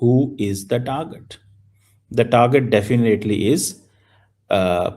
Who is the target? The target definitely is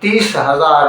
30,000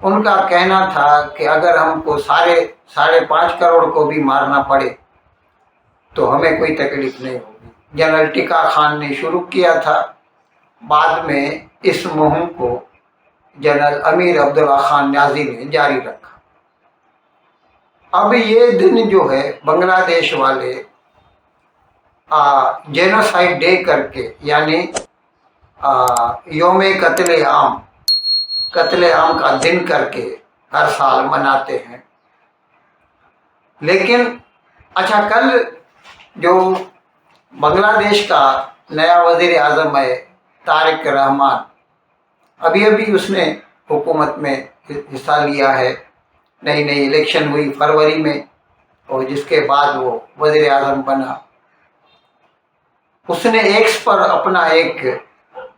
ان کا کہنا تھا کہ اگر ہم کو 5.5 کروڑ کو بھی مارنا پڑے تو ہمیں کوئی تکلیف نہیں ہوگی۔ جنرل ٹکا خان نے شروع کیا تھا، بعد میں اس مہم کو جنرل امیر عبداللہ خان نیازی نے جاری رکھا۔ اب یہ دن جو ہے بنگلہ دیش والے جینوسائیڈ ڈے کر کے، یعنی یوم قتل عام کا دن کر کے ہر سال مناتے ہیں۔ لیکن اچھا، کل جو بنگلہ دیش کا نیا وزیر اعظم ہے طارق رحمان، ابھی اس نے حکومت میں حصہ لیا ہے، نئی الیکشن ہوئی فروری میں، اور جس کے بعد وہ وزیر اعظم بنا۔ اس نے ایکس پر اپنا ایک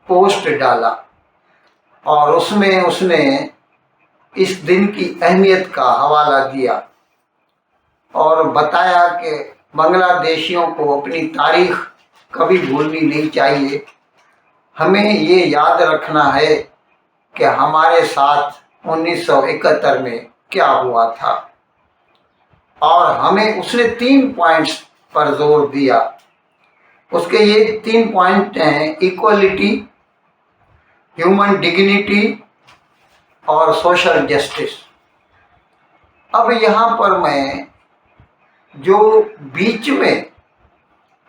پوسٹ ڈالا اور اس نے اس دن کی اہمیت کا حوالہ دیا اور بتایا کہ بنگلہ دیشیوں کو اپنی تاریخ کبھی بھولنی نہیں چاہیے۔ ہمیں یہ یاد رکھنا ہے کہ ہمارے ساتھ 1971 میں کیا ہوا تھا، اور ہمیں اس نے 3 پوائنٹس پر زور دیا۔ اس کے یہ 3 پوائنٹ ہیں: ایکوالٹی، ہیومن ڈگنیٹی اور سوشل جسٹس۔ اب یہاں پر میں جو بیچ میں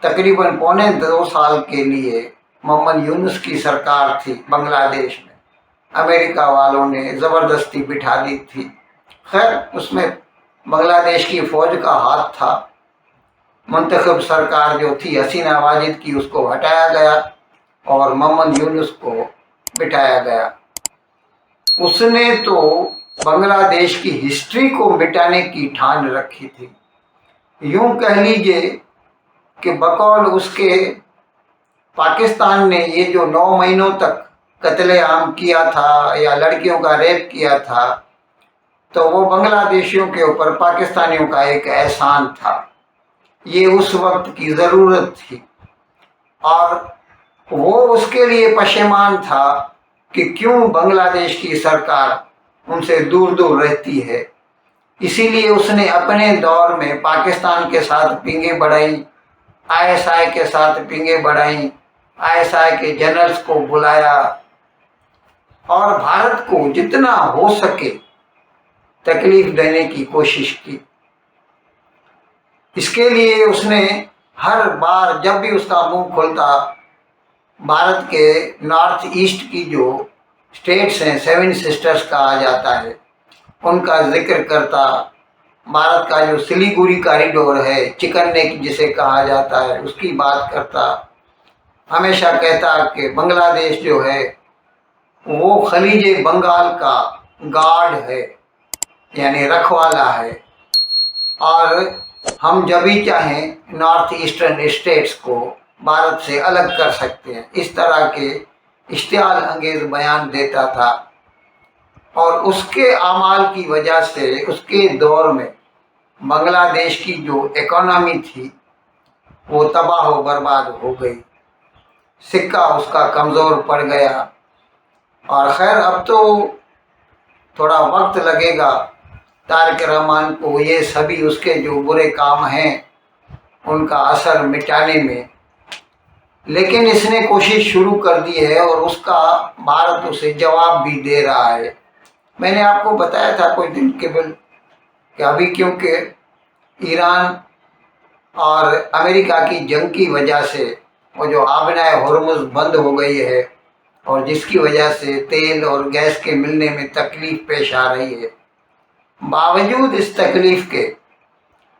تقریباً 2.25 سال کے لیے محمد یونس کی سرکار تھی بنگلہ دیش میں، امریکہ والوں نے زبردستی بٹھا دی تھی۔ خیر، اس میں بنگلہ دیش کی فوج کا ہاتھ تھا۔ منتخب سرکار جو تھی حسینہ واجد کی، اس کو ہٹایا گیا اور محمد یونس کو بٹھایا گیا۔ اس نے تو بنگلہ دیش کی ہسٹری کو مٹانے کی ٹھان رکھی تھی۔ یوں کہہ لیجئے کہ بقول اس کے پاکستان نے یہ جو 9 مہینوں تک قتل عام کیا تھا یا لڑکیوں کا ریپ کیا تھا، تو وہ بنگلہ دیشیوں کے اوپر پاکستانیوں کا ایک احسان تھا۔ یہ اس وقت کی ضرورت تھی، اور وہ اس کے لیے پشیمان تھا کہ کیوں بنگلہ دیش کی سرکار ان سے دور دور رہتی ہے۔ اسی لیے اس نے اپنے دور میں پاکستان کے ساتھ پنگیں بڑھائیں، ISI کے ساتھ پنگیں بڑھائیں، ISI کے جنرلز کو بلایا اور بھارت کو جتنا ہو سکے تکلیف دینے کی کوشش کی۔ اس کے لیے اس نے ہر بار جب بھی اس کا منہ کھلتا، بھارت کے نارتھ ایسٹ کی جو اسٹیٹس ہیں، 7 سسٹرز کہا جاتا ہے، ان کا ذکر کرتا۔ بھارت کا جو سلیگوری کاریڈور ہے، چکن نیک جسے کہا جاتا ہے، اس کی بات کرتا۔ ہمیشہ کہتا کہ بنگلہ دیش جو ہے وہ خلیج بنگال کا گارڈ ہے، یعنی رکھوالا ہے، اور ہم جب بھی چاہیں نارتھ ایسٹرن اسٹیٹس کو بھارت سے الگ کر سکتے ہیں۔ اس طرح کے اشتعال انگیز بیان دیتا تھا، اور اس کے اعمال کی وجہ سے اس کے دور میں بنگلہ دیش کی جو اکانومی تھی وہ تباہ و برباد ہو گئی، سکہ اس کا کمزور پڑ گیا۔ اور خیر، اب تو تھوڑا وقت لگے گا طارق رحمان کو یہ سبھی اس کے جو برے کام ہیں ان کا اثر مٹانے میں، لیکن اس نے کوشش شروع کر دی ہے اور اس کا بھارت اسے جواب بھی دے رہا ہے۔ میں نے آپ کو بتایا تھا کچھ دن قبل کہ ابھی کیونکہ ایران اور امریکہ کی جنگ کی وجہ سے وہ جو آبنائے ہرمز بند ہو گئی ہے، اور جس کی وجہ سے تیل اور گیس کے ملنے میں تکلیف پیش آ رہی ہے، باوجود اس تکلیف کے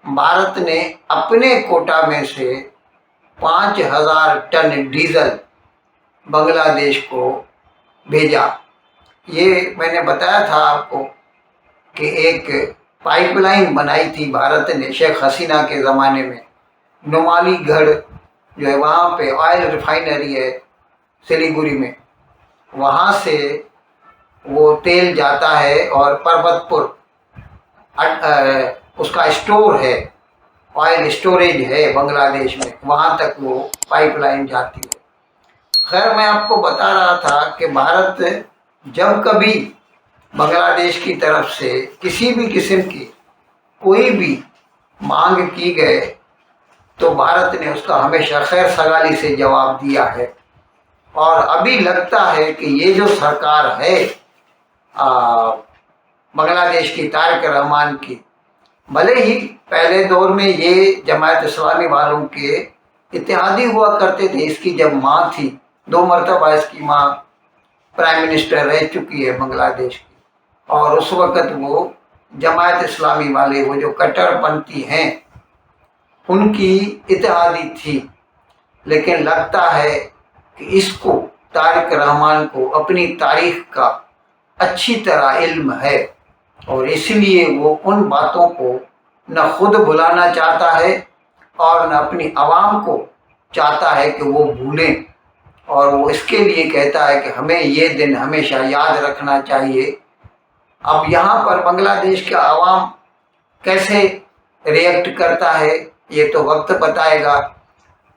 بھارت نے اپنے کوٹا میں سے 5000 ٹن ڈیزل بنگلہ دیش کو بھیجا۔ یہ میں نے بتایا تھا آپ کو کہ ایک پائپ لائن بنائی تھی بھارت نے شیخ حسینہ کے زمانے میں، نمالی گڑھ جو ہے وہاں پہ آئل ریفائنری ہے سلیگوری میں، وہاں سے وہ تیل جاتا ہے اور پربت پور اس کا اسٹور ہے، آئل اسٹوریج ہے بنگلہ دیش میں، وہاں تک وہ پائپ لائن جاتی ہے۔ خیر، میں آپ کو بتا رہا تھا کہ بھارت جب کبھی بنگلہ دیش کی طرف سے کسی بھی قسم کی کوئی بھی مانگ کی گئے تو بھارت نے اس کا ہمیشہ خیر سگالی سے جواب دیا ہے. اور ابھی لگتا ہے کہ یہ جو سرکار ہے بنگلہ دیش کی طارق رحمان کی، بھلے ہی پہلے دور میں یہ جماعت اسلامی والوں کے اتحادی ہوا کرتے تھے. اس کی جب ماں تھی، 2 مرتبہ اس کی ماں پرائم منسٹر رہ چکی ہے بنگلہ دیش کی، اور اس وقت وہ جماعت اسلامی والے، وہ جو کٹر پنتھی ہیں، ان کی اتحادی تھی. لیکن لگتا ہے کہ اس کو طارق رحمان کو اپنی تاریخ کا اچھی طرح علم ہے، اور اس لیے وہ ان باتوں کو نہ خود بھلانا چاہتا ہے اور نہ اپنی عوام کو چاہتا ہے کہ وہ بھولیں. اور وہ اس کے لیے کہتا ہے کہ ہمیں یہ دن ہمیشہ یاد رکھنا چاہیے. اب یہاں پر بنگلہ دیش کا عوام کیسے ریئیکٹ کرتا ہے یہ تو وقت بتائے گا،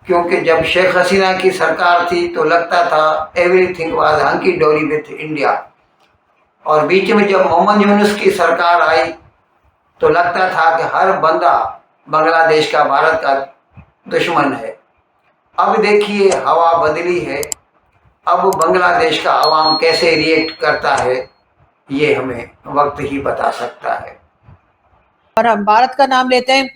کیونکہ جب شیخ حسینہ کی سرکار تھی تو لگتا تھا everything was hunky dory with India, اور بیچ میں جب محمد یونس کی سرکار آئی تو لگتا تھا کہ ہر بندہ بنگلہ دیش کا بھارت کا دشمن ہے. اب دیکھیے ہوا بدلی ہے. اب بنگلہ دیش کا عوام کیسے ریئیکٹ کرتا ہے یہ ہمیں وقت ہی بتا سکتا ہے. اور ہم بھارت کا نام لیتے ہیں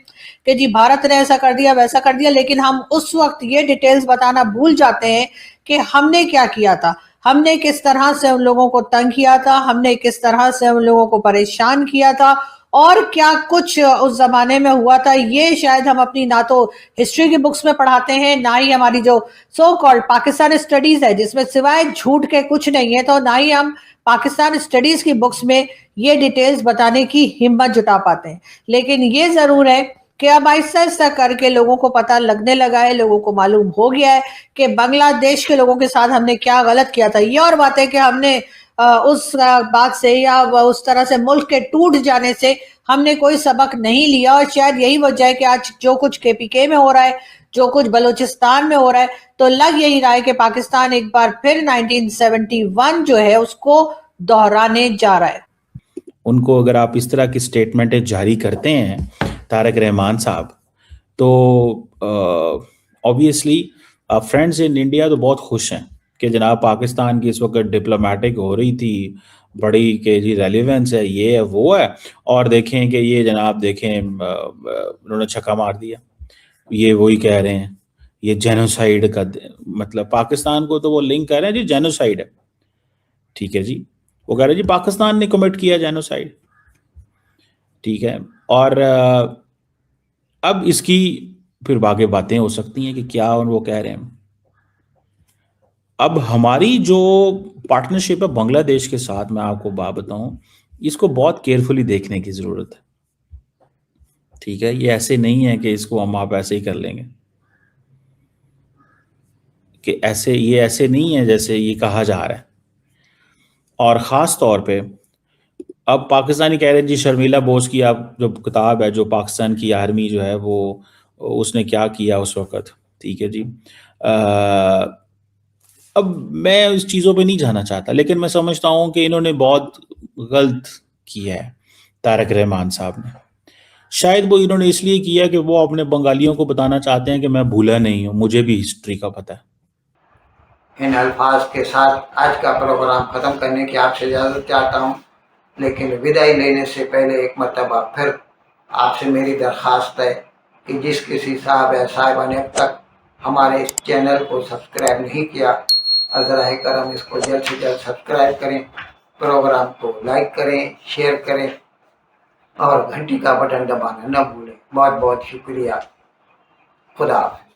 کہ جی بھارت نے ایسا کر دیا ویسا کر دیا، لیکن ہم اس وقت یہ ڈیٹیلز بتانا بھول جاتے ہیں کہ ہم نے کیا کیا تھا، ہم نے کس طرح سے ان لوگوں کو تنگ کیا تھا، ہم نے کس طرح سے ان لوگوں کو پریشان کیا تھا، اور کیا کچھ اس زمانے میں ہوا تھا. یہ شاید ہم اپنی نہ تو ہسٹری کی بکس میں پڑھاتے ہیں، نہ ہی ہماری جو سو کالڈ پاکستان اسٹڈیز ہے جس میں سوائے جھوٹ کے کچھ نہیں ہے، تو نہ ہی ہم پاکستان اسٹڈیز کی بکس میں یہ ڈیٹیلز بتانے کی ہمت جٹا پاتے ہیں. لیکن یہ ضرور ہے کہ اب آہستہ آہستہ کر کے لوگوں کو پتہ لگنے لگا ہے، لوگوں کو معلوم ہو گیا ہے کہ بنگلہ دیش کے لوگوں کے ساتھ ہم نے کیا غلط کیا تھا. یہ اور بات ہے کہ ہم نے اس بات سے یا اس طرح سے ملک کے ٹوٹ جانے سے ہم نے کوئی سبق نہیں لیا، اور شاید یہی وجہ ہے کہ آج جو کچھ KPK میں ہو رہا ہے، جو کچھ بلوچستان میں ہو رہا ہے، تو لگ یہی رہا ہے کہ پاکستان ایک بار پھر 1971 جو ہے اس کو دہرانے جا رہا ہے. ان کو اگر آپ اس طرح کی سٹیٹمنٹیں جاری کرتے ہیں طارق رحمان صاحب، تو آبویسلی فرینڈز ان انڈیا تو بہت خوش ہیں کہ جناب پاکستان کی اس وقت ڈپلومیٹک ہو رہی تھی بڑی کہ جی ریلیونس ہے، یہ ہے وہ ہے، اور دیکھیں کہ یہ جناب دیکھیں انہوں نے چھکا مار دیا. یہ وہی کہہ رہے ہیں یہ جینوسائیڈ کا مطلب پاکستان کو تو وہ لنک کر رہے ہیں جی جینوسائیڈ ہے. ٹھیک ہے جی، وہ کہہ رہے ہیں جی پاکستان نے کمٹ کیا جینوسائیڈ. ٹھیک ہے، اور اب اس کی پھر باقی باتیں ہو سکتی ہیں کہ کیا وہ کہہ رہے ہیں. اب ہماری جو پارٹنرشپ ہے بنگلہ دیش کے ساتھ، میں آپ کو بات بتاؤں، اس کو بہت کیئرفلی دیکھنے کی ضرورت ہے. ٹھیک ہے، یہ ایسے نہیں ہے کہ اس کو ہم آپ ایسے ہی کر لیں گے، کہ یہ ایسے نہیں ہے جیسے یہ کہا جا رہا ہے. اور خاص طور پہ اب پاکستانی کہہ رہے ہیں جی شرمیلا بوس کی اب جو کتاب ہے، جو پاکستان کی آرمی جو ہے وہ اس نے کیا کیا اس وقت. ٹھیک ہے جی، اب میں اس چیزوں پہ نہیں جانا چاہتا، لیکن میں سمجھتا ہوں کہ انہوں نے بہت غلط کیا ہے طارق رحمان صاحب نے. شاید وہ انہوں نے اس لیے کیا کہ وہ اپنے بنگالیوں کو بتانا چاہتے ہیں کہ میں بھولا نہیں ہوں، مجھے بھی ہسٹری کا پتہ ہے. ان الفاظ کے ساتھ آج کا پروگرام ختم کرنے کی آپ سے اجازت چاہتا ہوں، لیکن ودائی لینے سے پہلے ایک مرتبہ پھر آپ سے میری درخواست ہے کہ جس کسی صاحب یا صاحبہ نے اب تک ہمارے اس چینل کو سبسکرائب نہیں کیا، براہ کرم اس کو جلد سے جلد سبسکرائب کریں، پروگرام کو لائک کریں، شیئر کریں، اور گھنٹی کا بٹن دبانا نہ بھولیں. بہت بہت شکریہ. خدا حافظ.